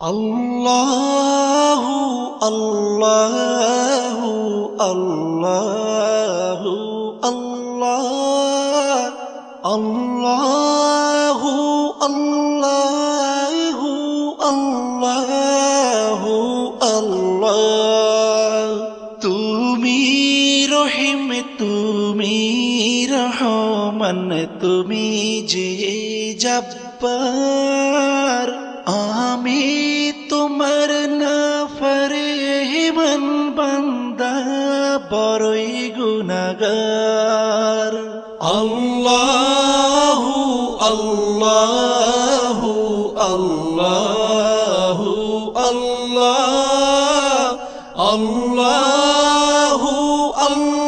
আল্লাহু আল্লাহু আল্লাহু আল্লাহ আল্লাহু আল্লাহু আল্লাহু আল্লাহ তুমি রহিম তুমি রহমান তুমি যে জব্বার আমি তোমার নাফরমান বান্দা বড়ই গুনাহগার আল্লাহু আল্লাহু আল্লাহু আল্লাহ আল্লাহু আল্লাহ